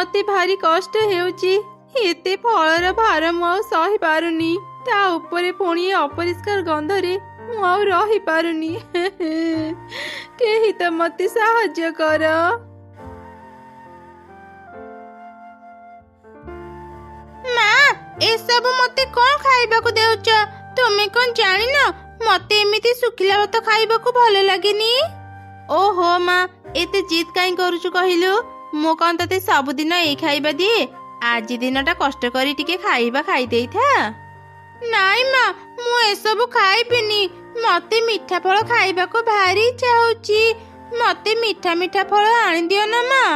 मते भारी कष्ट हेउची एते फलर भार मु आउ सही पारुनी ता उपरे पुणी अपरिष्कार गंधरे मु आउ रही पारुनी केही त मते साहाय्य कर। माँ ए सब मते कौन खाइबा को देउछ? तुमे कौन जानि न मते एमिति सुखिला भात खाइबा को भल लागेनी। ओहो माँ एते जिद काई करूछु कहिलु? मो कौन तते सब दिन ए खाइबा दिए? आज दिनटा कष्ट करी टिके खाइबा खाई देई था। नाई माँ मु ए सब खाइबिनी। मते मीठा फल खाइबा को भारी इच्छा होची। मते मीठा मीठा फल आनि दियो ना माँ।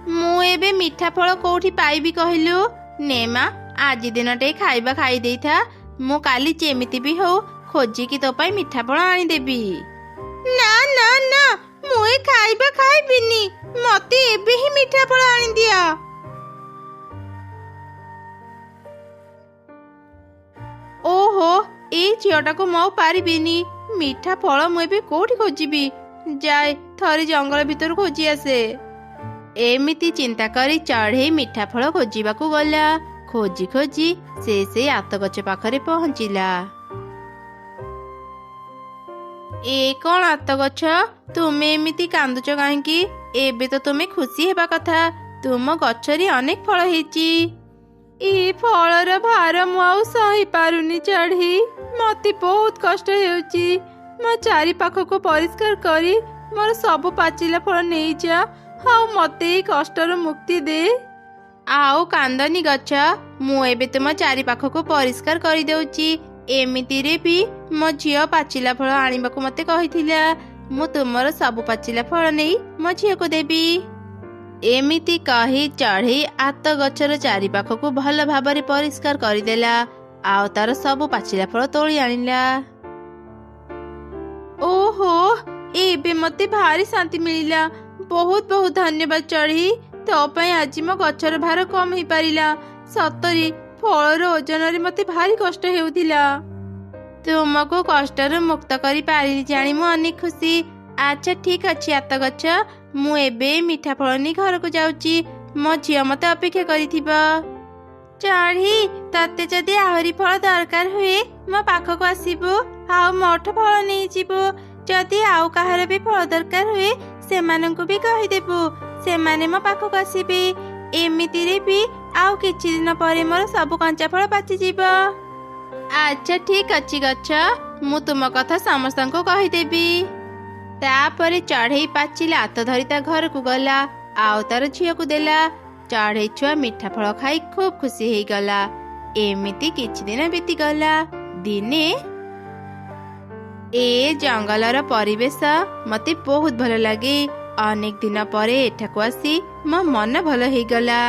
मु एबे मीठा फल कोठी पाइबी कहिलु? ने माँ आज दिनटे खाइबा खाई देई था। मु काली जेमिति भी हो खोजी की तो पाई मीठा फल आनि देबी। ना ना ना मु ए खाइबा खाइबिनी। मते एबे ही मीठा फल आनि दिया। ओहो ए झियोटा को मौ पारिबिनी। मीठा फल मु एबे कोठी खोजिबी? जाए थरी जंगल भितर खोजी आसे। एमिति चिंता करी चढ़े मीठा फल खोजिबाकू गला। खोजी खोजी से आत गछ पाखरे पहुंचिला। ए कौन आत गछ? तुमे एमिति कांदुच काहेकि? एबे तो तुमे खुशी हेबा कथा। तुम गछरी अनेक फल हेची। ए फलर भार मु आउ सही पारुनी चढ़ी। मते बहुत कष्ट हेउची। मो चारि पाख को परिष्कार करी मोर सब पाचिला फल नहीं जा। हाउ मते कष्टर मुक्ति दे। आओ कांदनी गछ मु एबे तुम चारि पाख को परिष्कार करी देउची। एमिति रे भी मो झियो पाचिला फल आनिबाकू मते कहिथिला। मु तुमर सब पाचिला फल नहीं मो झियो को देबी। एमिति कही चढ़ी आत गछर चारि पाख को भल भाबरे परिष्कार करिदेला। आओ तार सब पाचिला फल तोली आनिला। ओहो एबे मते भारी शांति मिलिला। बहुत बहुत धन्यवाद चढ़ी। तो पई आज मो गछर भार कम ही पारिला। सतरी फलर ओजन रे मते भारी कष्ट हेउथिला। तुमको कष्टर मुक्त करी पारिली जानी मु अनेक खुशी। अच्छा ठीक अछि आत गछ मु एबे मीठा फल नि घर को जाउची। मो झियो मते अपेक्षा करिथिबा। चढ़ी तते जदि आहरी फल दरकार हुए मो पाख को आसीबो। आउ मोठ फल नहीं जीवो। जदि आउ काहर भी फल दरकार हुए सेमानंकु भी कहि देबो। सेमाने मो पाख को आसीबे। एमिति रे भी आउ किछि दिन परे मोर सब कंचा फल पाची जीवो। अच्छा ठीक अछि गछ मु तुम कथा समस्तंको कहि देबी। तापरे चढ़ई पाचिला आत धरी ता घर को गला। आओ तार झियो को देला। चढ़ई छुआ मीठा फल खाई खूब खुशी हेई गला। एमिति किछि दिन बीती गला। दिने ए जंगलर परिवेश मते बहुत भल लागे। अनेक दिन परे एठाको आसी मो मन भल हेई गला।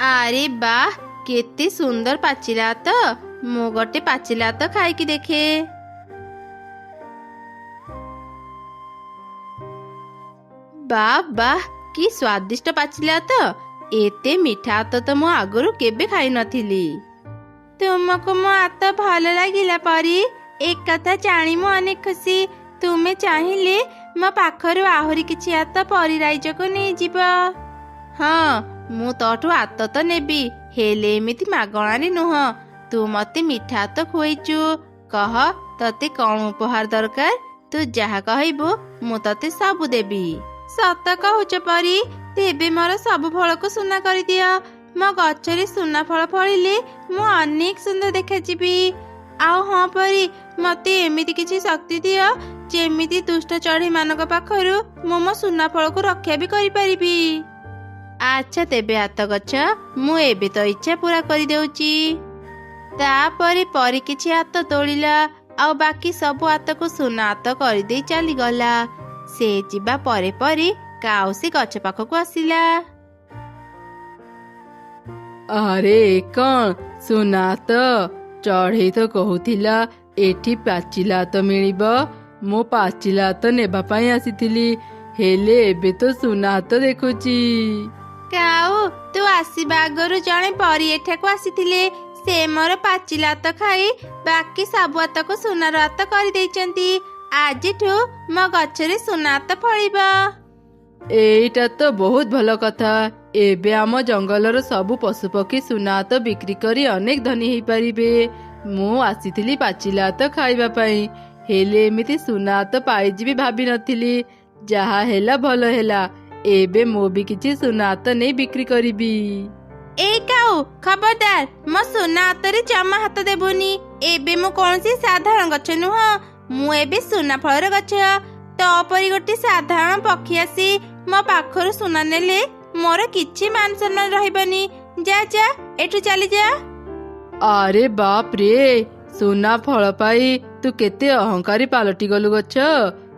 अरे वाह केते सुंदर पाचिला तो। मु गोटे पाचिला तो खाई की देखे। वाह वाह कि स्वादिष्ट पाचिला तो। एते मीठा तो मु आगुरु केबे खाई नथिली। तुमको मो आत भल लागिला परी। एक कथा जानी मु अनेक खुशी। तुमे चाहिए मो पाखरु आहुरी किछि आत परी राइज को नहीं जीवा। हाँ मु तोठू आत तो नेबी हेले एमिति मागणारे नुह। तू मते मीठा आत खुएचु। कह तते कौन उपहार दरकार? तू जहा कहबो मु तते सब देबी। सत कहूच परी तेबे मोर सब फल को सुना कर दिया। मो गछरे सुना फल फलिले मु अनेक सुंदर देखा जीबी। आउ हाँ परी मते एमिति किछि शक्ति दियो जेमिति दुष्ट चढ़ई मानक पाखरु मो सुना फल को रक्षा भी करि परिबी। अच्छा तेबे आत गछ मु एबे तो इच्छा पूरा करि देउची। तापरे परी किछि आत तोड़िला। आउ बाकी सब आत को सुना आत कर दे चली गला। से जिबा परे परे काउसी गछ पाख को आसिला। अरे कौन सुना तो चढ़ई तो कहूथिला एठी पाचिला तो मिलिबो। मो पाचिला तो नेबा पई आसीथिली हेले एबे तो सुना तो देखुची। काऊ तू आसीबा आगरु जणे परी एठाको आसीथिले। ସେ ମୋର ପାଚିଲା ହାତ ଖାଇ ବାକି ସବୁ ହାତକୁ ସୁନାର ହାତ କରିଦେଇଛନ୍ତି। ଆଜିଠୁ ମୋ ଗଛରେ ସୁନା ହାତ ଫଳିବ। ଏଇଟା ତ ବହୁତ ଭଲ କଥା। ଏବେ ଆମ ଜଙ୍ଗଲର ସବୁ ପଶୁପକ୍ଷୀ ସୁନା ହାତ ବିକ୍ରି କରି ଅନେକ ଧନୀ ହେଇପାରିବେ। ମୁଁ ଆସିଥିଲି ପାଚିଲା ହାତ ଖାଇବା ପାଇଁ, ହେଲେ ଏମିତି ସୁନା ହାତ ପାଇଯିବି ଭାବିନଥିଲି। ଯାହା ହେଲା ଭଲ ହେଲା। ଏବେ ମୁଁ ବି କିଛି ସୁନା ହାତ ନେଇ ବିକ୍ରି କରିବି। ଏଇ କାଉ, ଖବରଦାର, ମୋ ସୁନା ହାତରେ ଜମା ହାତ ଦେବୁନି। ଏବେ ମୁଁ କୌଣସି ସାଧାରଣ ଗଛ ନୁହଁ, ମୁଁ ଏବେ ସୁନା ଫଳର ଗଛ। ତୋ ପରି ଗୋଟେ ସାଧାରଣ ପକ୍ଷୀ ଆସି ମୋ ପାଖରୁ ସୁନା ନେଲେ ମୋର କିଛି ମାନ ସମ୍ମାନ ରହିବନି। ଯା ଯା, ଏଠୁ ଚାଲି ଯା। ଆରେ ବାପ ରେ, ସୁନା ଫଳ ପାଇ ତୁ କେତେ ଅହଙ୍କାରୀ ପାଲଟି ଗଲୁ ଗଛ।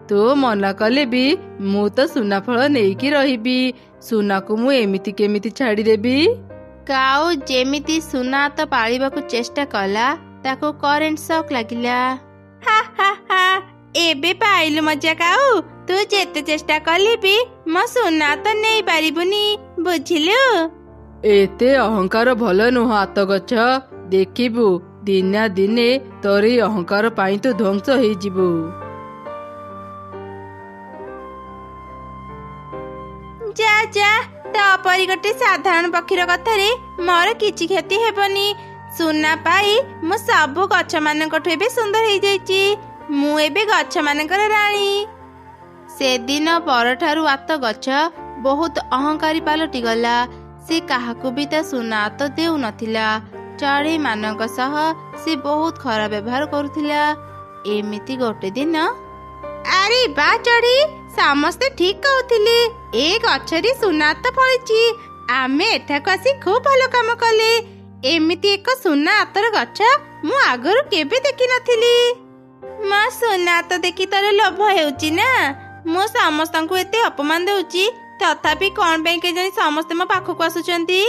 ତୁ ମନା କଲେ ବି ମୁଁ ତ ସୁନା ଫଳ ନେଇକି ରହିବି। ସୁନାକୁ ମୁଁ ଏମିତି କେମିତି ଛାଡ଼ିଦେବି? କାଉ ଯେମିତି ସୁନା ହାତ ପାଳିବାକୁ ଚେଷ୍ଟା କଲା, ତାକୁ କରେଣ୍ଟ ସକ୍ ଲାଗିଲା। ହା ହା ହା, ଏବେ ପାଇଲୁ ମଜା କାଉ। ତୁ ଯେତେ ଚେଷ୍ଟା କଲେ ବି ମୋ ସୁନା ହାତ ନେଇ ପାରିବୁନି, ବୁଝିଲୁ? ଏତେ ଅହଙ୍କାର ଭଲ ନୁହଁ ହାତ ଗଛ। ଦେଖିବୁ ଦିନେ ଦିନେ ତୋର ଏଇ ଅହଙ୍କାର ପାଇଁ ତୁ ଧ୍ୱଂସ ହେଇଯିବୁ। ଯା ଯା, ତୋ ପରି ଗୋଟେ ସାଧାରଣ ପକ୍ଷୀର କଥାରେ ମୋର କିଛି କ୍ଷତି ହେବନି। ସୁନା ପାଇ ମୁଁ ସବୁ ଗଛ ମାନଙ୍କଠୁ ଏବେ ସୁନ୍ଦର ହେଇଯାଇଛି। ମୁଁ ଏବେ ଗଛ ମାନଙ୍କର ରାଣୀ। ସେଦିନ ପରଠାରୁ ଆତ ଗଛ ବହୁତ ଅହଙ୍କାରୀ ପାଲଟି ଗଲା। ସେ କାହାକୁ ବି ତା ସୁନା ହାତ ଦେଉନଥିଲା। ଚଢ଼େଇ ମାନଙ୍କ ସହ ସେ ବହୁତ ଖରାପ ବ୍ୟବହାର କରୁଥିଲା। ଏମିତି ଗୋଟେ ଦିନ, ଆରେ ବା ଚଢ଼େଇ, ସମସ୍ତେ ଠିକ କହୁଥିଲେ, ଏ ଗଛରେ ସୁନା ହାତ ଫଳିଛି। ଆମେ ଏଠାକୁ ଆସି ଖୁବ ଭଲ କାମ କଲେ। ଏମିତି ଏକ ସୁନା ହାତର ଗଛ ମୁଁ ଆଗରୁ କେବେ ଦେଖିନଥିଲି। ମୋ ସୁନା ହାତ ଦେଖି ତୋର ଲୋଭ ହେଉଛି ନା? ମୁଁ ସମସ୍ତଙ୍କୁ ଏତେ ଅପମାନ ଦଉଛି, ତଥାପି କଣ ପାଇଁ କେଜାଣି ସମସ୍ତେ ମୋ ପାଖକୁ ଆସୁଛନ୍ତି।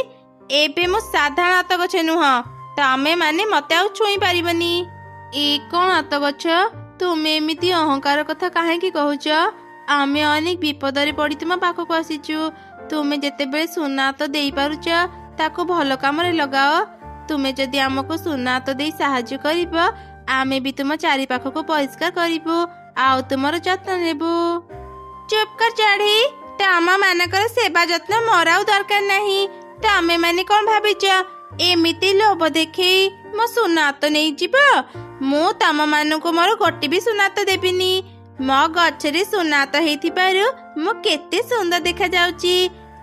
ଏବେ ମୁଁ ସାଧାରଣ ହାତ ଗଛ ନୁହଁ, ତମେ ମାନେ ମତେ ଆଉ ଛୁଇଁ ପାରିବନି। ଏ କଣ ହାତ ଗଛ, ତୁମେ ଏମିତି ଅହଙ୍କାର କଥା କାହିଁକି କହୁଛ? ଆମେ ଅନେକ ବିପଦରେ ପଡି ତୁମ ପାଖକୁ ଆସିଛୁ। ତୁମେ ଯେତେବେଳେ ସୁନା ହାତ ଦେଇପାରୁଛ, ତାକୁ ଭଲ କାମରେ ଲଗାଅ। ତୁମେ ଯଦି ଆମକୁ ସୁନା ହାତ ଦେଇ ସାହାଯ୍ୟ କରିବ, ଆମେ ବି ତୁମ ଚାରି ପାଖକୁ ପରିଷ୍କାର କରିବୁ ଆଉ ତୁମର ଯତ୍ନ ନେବୁ। ଚୁପ୍ କର ଚଢ଼େଇ, ତମ ମାନଙ୍କର ସେବା ଯତ୍ନ ମୋର ଆଉ ଦରକାର ନାହିଁ। ତମେ ମାନେ କଣ ଭାବିଛ ଏମିତି ଲୋଭ ଦେଖେଇ ମୋ ସୁନା ହାତ ନେଇଯିବ? ମୁଁ ତମ ମାନଙ୍କୁ ମୋର ଗୋଟେ ବି ସୁନା ହାତ ଦେବିନି। ମୋ ଗଛରେ ସୁନା ହାତ ହେଇଥିବାରୁ ମୁଁ କେତେ ସୁନ୍ଦର ଦେଖା ଯାଉଛି,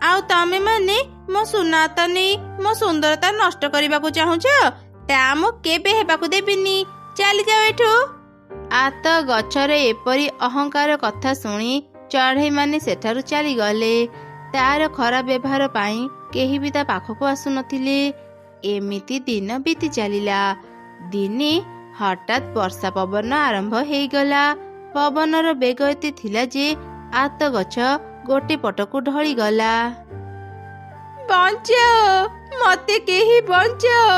ଆଉ ତମେ ମାନେ ମୋ ସୁନା ହାତ ନେଇ ମୋ ସୁନ୍ଦରତା ନଷ୍ଟ କରିବାକୁ ଚାହୁଁଛ? ତା ମୁଁ କେବେ ହେବାକୁ ଦେବିନି। ଚାଲିଯାଅ ଏଠୁ। ଆତ ଗଛର ଏପରି ଅହଙ୍କାର କଥା ଶୁଣି ଚଢ଼େଇ ମାନେ ସେଠାରୁ ଚାଲିଗଲେ। ତାର ଖରାପ ବ୍ୟବହାର ପାଇଁ କେହି ବି ତା ପାଖକୁ ଆସୁନଥିଲେ। ଏମିତି ଦିନ ବିତି ଚାଲିଲା। ଦିନେ ହଠାତ୍ ବର୍ଷା ପବନ ଆରମ୍ଭ ହେଇଗଲା। ପବନର ବେଗ ଏତେ ଥିଲା ଯେ ଆତ ଗଛ ଗୋଟେ ପଟକୁ ଢଳିଗଲା। ବଞ୍ଚାଅ, ମତେ କେହି ବଞ୍ଚାଅ।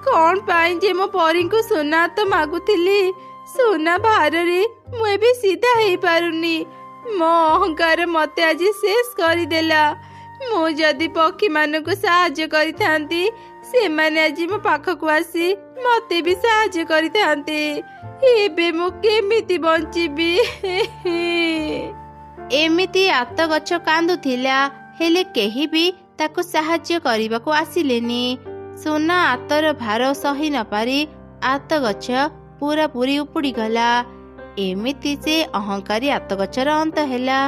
କଣ ପାଇଁ ଯେ ମୋ ପରୀଙ୍କୁ ସୁନା ହାତ ମାଗୁଥିଲି? ସୁନା ଭାରରେ ମୁଁ ଏବେ ସିଧା ହେଇପାରୁନି। ମୋ ଅହଙ୍କାର ମତେ ଆଜି ଶେଷ କରିଦେଲା। ମୁଁ ଯଦି ପକ୍ଷୀମାନଙ୍କୁ ସାହାଯ୍ୟ କରିଥାନ୍ତି, ସେମାନେ ଆଜି ମୋ ପାଖକୁ ଆସି ମତେ ବି ସାହାଯ୍ୟ କରିଥାନ୍ତେ। ଏବେ ମୁଁ କେମିତି ବଞ୍ଚିବି? ଏମିତି ଆତ ଗଛ କାନ୍ଦୁଥିଲା, ହେଲେ କେହି ବି ତାକୁ ସାହାଯ୍ୟ କରିବାକୁ ଆସିଲେନି। ସୁନା ଆତର ଭାର ସହି ନପାରି ଆତ ଗଛ ପୁରାପୁରି ଉପୁଡ଼ିଗଲା। ଏମିତି ସେ ଅହଙ୍କାରୀ ଆତ ଗଛର ଅନ୍ତ ହେଲା।